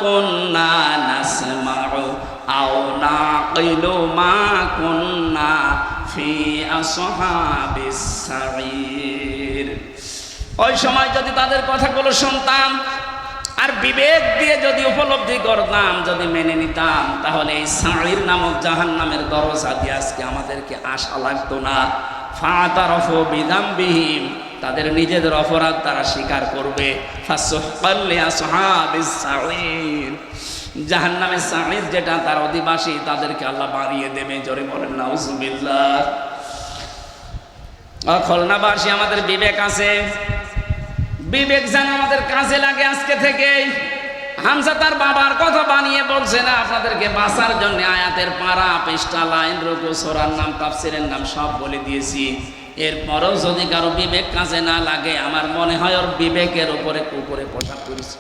কুন্না নাসমাউ আও নাকিলু মা কুন্না ফি আসহাবিস সাঈর। ওই সময় যদি তাদের কথাগুলো শুনতাম আর বিবেক দিয়ে যদি উপলব্ধি করতাম, যদি মেনে নিতাম, তাহলে এই সাঈর নামক জাহান্নামের দরজা দিয়ে আজকে আমাদেরকে আশা লাগতো না। ফাতারাফু বিযামবিহিম, তাদের নিজেদের অপরাধ তারা স্বীকার করবে। ফাসুহকাল লিআসহাবিস সাঈর, জাহান্নামের সাঈর যেটা তার অধিবাসী, তাদেরকে আল্লাহ বাড়িয়ে দেবে। জোরে বলেন নাউজুবিল্লাহ। খুলনাবাসী, আমাদের বিবেক আছে, বিবেক যেন আমাদের কাজে লাগে আজকে থেকে। হামজা তার বাবার কথা বানিয়ে বলছে না, আপনাদেরকে বাঁচার জন্য আয়াতের পারা, পৃষ্ঠা, লাইন, রুকু, সূরার নাম, তাফসীরের নাম সব বলে দিয়েছি। এরপরেও যদি কারো বিবেক কাজে না লাগে, আমার মনে হয় ওর বিবেকের উপরে কুকুরে পোশাক করেছে।